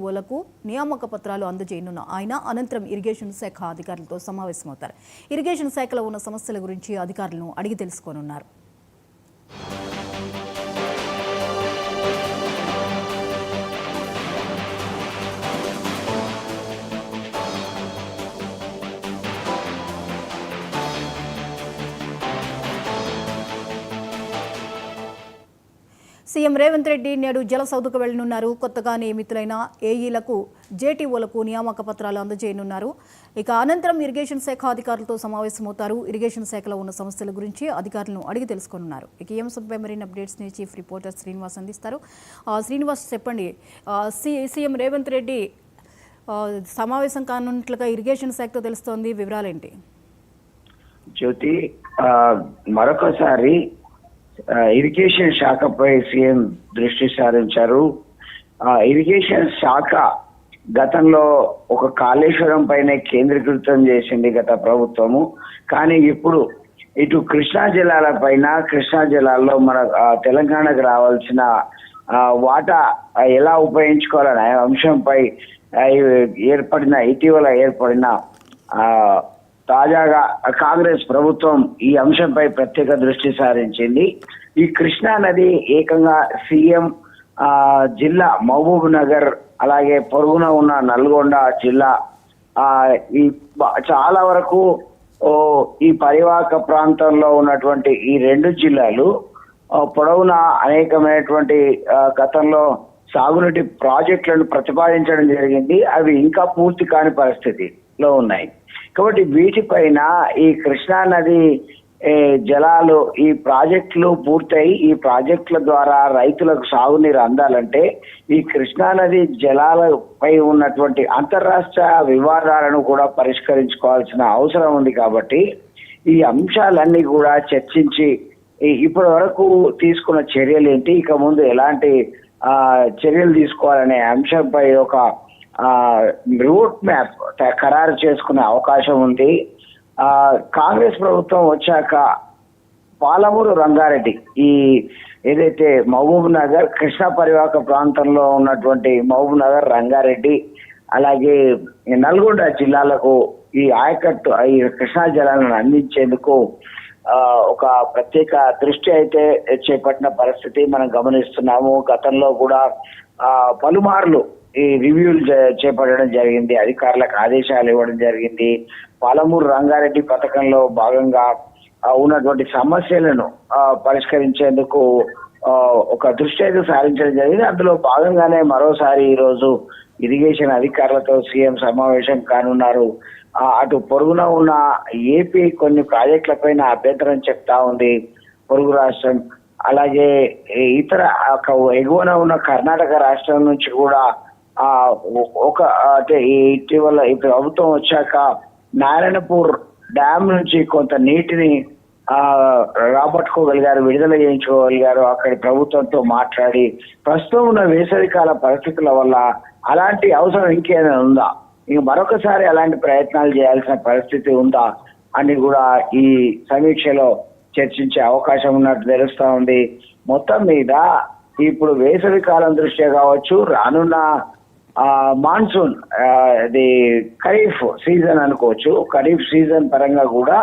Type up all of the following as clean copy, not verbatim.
ఓలకు నియామక పత్రాలు అందజేయనున్న ఆయన అనంతరం ఇరిగేషన్ శాఖ అధికారులతో సమావేశమవుతారు. ఇరిగేషన్ శాఖలో ఉన్న సమస్యల గురించి అధికారులను అడిగి తెలుసుకోనున్నారు. సీఎం రేవంత్ రెడ్డి నేడు జలసౌధకు వెళ్లనున్నారు. కొత్తగా నియమితులైన ఏఈలకు జేటీఓలకు నియామక పత్రాలు అందజేయనున్నారు. ఇక అనంతరం ఇరిగేషన్ శాఖ అధికారులతో సమావేశమవుతారు. ఇరిగేషన్ శాఖలో ఉన్న సమస్యల గురించి అధికారులను అడిగి తెలుసుకోనున్నారు. ఇక ఈ అంశంపై మరిన్ని అప్డేట్స్ ని చీఫ్ రిపోర్టర్ శ్రీనివాస్ అందిస్తారు. శ్రీనివాస్, చెప్పండి, సీఎం రేవంత్ రెడ్డి సమావేశం కానున్నట్లుగా ఇరిగేషన్ శాఖతో తెలుస్తోంది, వివరాలేంటి? జ్యోతి, మరొకసారి ఇరిగేషన్ శాఖపై సీఎం దృష్టి సారించారు. ఇరిగేషన్ శాఖ గతంలో ఒక కాళేశ్వరం పైనే కేంద్రీకృతం చేసింది గత ప్రభుత్వము. కానీ ఇప్పుడు ఇటు కృష్ణా జిల్లాల పైన, కృష్ణా జిల్లాల్లో మన తెలంగాణకు రావాల్సిన వాటా ఎలా ఉపయోగించుకోవాలనే అంశంపై ఇటీవల ఏర్పడిన తాజాగా కాంగ్రెస్ ప్రభుత్వం ఈ అంశంపై ప్రత్యేక దృష్టి సారించింది. ఈ కృష్ణా నది ఏకంగా సీఎం జిల్లా మహబూబ్ నగర్, అలాగే పొరుగున ఉన్న నల్గొండ జిల్లా, ఈ చాలా వరకు ఈ పరివాహక ప్రాంతంలో ఉన్నటువంటి ఈ రెండు జిల్లాలు పొడవునా అనేకమైనటువంటి గతంలో సాగునీటి ప్రాజెక్టులను ప్రతిపాదించడం జరిగింది. అవి ఇంకా పూర్తి కాని పరిస్థితిలో ఉన్నాయి. కాబట్టి వీటిపైన ఈ కృష్ణా నది జలాలు, ఈ ప్రాజెక్టులు పూర్తయి ఈ ప్రాజెక్టుల ద్వారా రైతులకు సాగునీరు అందాలంటే ఈ కృష్ణా నది జలాలపై ఉన్నటువంటి అంతర్రాష్ట్ర వివాదాలను కూడా పరిష్కరించుకోవాల్సిన అవసరం ఉంది. కాబట్టి ఈ అంశాలన్నీ కూడా చర్చించి ఇప్పటి వరకు తీసుకున్న చర్యలు ఏంటి, ఇక ముందు ఎలాంటి చర్యలు తీసుకోవాలనే అంశంపై ఒక రూట్ మ్యాప్ ఖరారు చేసుకునే అవకాశం ఉంది. కాంగ్రెస్ ప్రభుత్వం వచ్చాక పాలమూరు రంగారెడ్డి, ఈ ఏదైతే మహబూబ్ నగర్ కృష్ణా పరివాహక ప్రాంతంలో ఉన్నటువంటి మహబూబ్ నగర్, రంగారెడ్డి, అలాగే నల్గొండ జిల్లాలకు ఈ ఆయకట్టు, ఈ కృష్ణా జలాలను అందించేందుకు ఒక ప్రత్యేక దృష్టి అయితే చేపట్టిన పరిస్థితి మనం గమనిస్తున్నాము. గతంలో కూడా పలుమార్లు ఈ రివ్యూలు చేపట్టడం జరిగింది, అధికారులకు ఆదేశాలు ఇవ్వడం జరిగింది. పాలమూరు రంగారెడ్డి పథకంలో భాగంగా ఉన్నటువంటి సమస్యలను పరిష్కరించేందుకు ఒక దృష్టి అయితే సారించడం జరిగింది. అందులో భాగంగానే మరోసారి ఈరోజు ఇరిగేషన్ అధికారులతో సీఎం సమావేశం కానున్నారు. అటు పొరుగున ఉన్న ఏపీ కొన్ని ప్రాజెక్టులపైన అభ్యంతరం చెప్తా ఉంది, పొరుగు రాష్ట్రం. అలాగే ఇతర ఎగువన ఉన్న కర్ణాటక రాష్ట్రం నుంచి కూడా అంటే ఇటీవల ఈ ప్రభుత్వం వచ్చాక నారాయణపూర్ డ్యామ్ నుంచి కొంత నీటిని రాబట్టుకోగలిగారు, విడుదల చేయించుకోగలిగారు. అక్కడి ప్రభుత్వంతో మాట్లాడి ప్రస్తుతం ఉన్న వేసవికాల పరిస్థితుల వల్ల అలాంటి అవసరం ఇంకేమైనా ఉందా, ఇంక మరొకసారి అలాంటి ప్రయత్నాలు చేయాల్సిన పరిస్థితి ఉందా అని కూడా ఈ సమీక్షలో చర్చించే అవకాశం ఉన్నట్టు తెలుస్తా ఉంది. మొత్తం మీద ఇప్పుడు వేసవి కాలం దృష్ట్యా కావచ్చు, రానున్న మాన్సూన్, అది ఖరీఫ్ సీజన్ అనుకోవచ్చు, ఖరీఫ్ సీజన్ పరంగా కూడా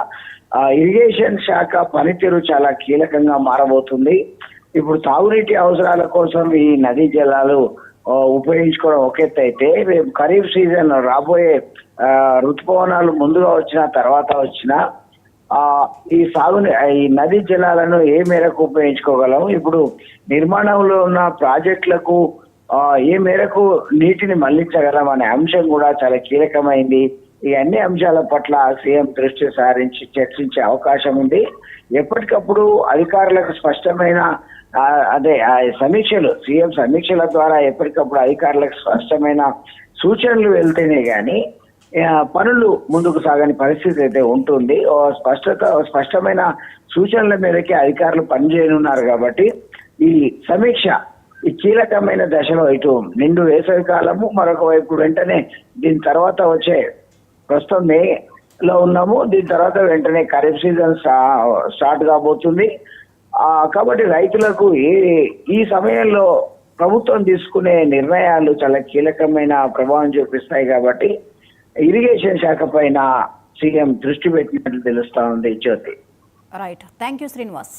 ఇరిగేషన్ శాఖ పనితీరు చాలా కీలకంగా మారబోతుంది. ఇప్పుడు తాగునీటి అవసరాల కోసం ఈ నదీ జలాలు ఉపయోగించుకోవడం ఒక ఎత్తు అయితే, రేపు ఖరీఫ్ సీజన్ రాబోయే ఋతుపవనాలు ముందుగా వచ్చిన తర్వాత వచ్చిన ఈ నదీ జలాలను ఏ మేరకు ఉపయోగించుకోగలం, ఇప్పుడు నిర్మాణంలో ఉన్న ప్రాజెక్టులకు ఏ మేరకు నీటిని మళ్లించగలం అనే అంశం కూడా చాలా కీలకమైంది. ఈ అన్ని అంశాల పట్ల సీఎం దృష్టి సారించి చర్చించే అవకాశం ఉంది. ఎప్పటికప్పుడు అధికారులకు స్పష్టమైన సమీక్షలు, సీఎం సమీక్షల ద్వారా ఎప్పటికప్పుడు అధికారులకు స్పష్టమైన సూచనలు వెళ్తేనే గాని పనులు ముందుకు సాగని పరిస్థితి అయితే ఉంటుంది. స్పష్టమైన సూచనల మేరకే అధికారులు పనిచేయనున్నారు. కాబట్టి ఈ సమీక్ష ఈ కీలకమైన దశలో ఇటు నిండు వేసవి కాలము, మరొక వైపు వెంటనే దీని తర్వాత వచ్చే, ప్రస్తుతం మేలో ఉన్నాము, దీని తర్వాత వెంటనే ఖరీఫ్ సీజన్ స్టార్ట్ కాబోతుంది. కాబట్టి రైతులకు ఈ సమయంలో ప్రభుత్వం తీసుకునే నిర్ణయాలు చాలా కీలకమైన ప్రభావం చూపిస్తాయి కాబట్టి ఇరిగేషన్ శాఖ పైన సీఎం దృష్టి పెట్టినట్లు తెలుస్తా ఉంది Jyothi. Right, thank you Srinivas.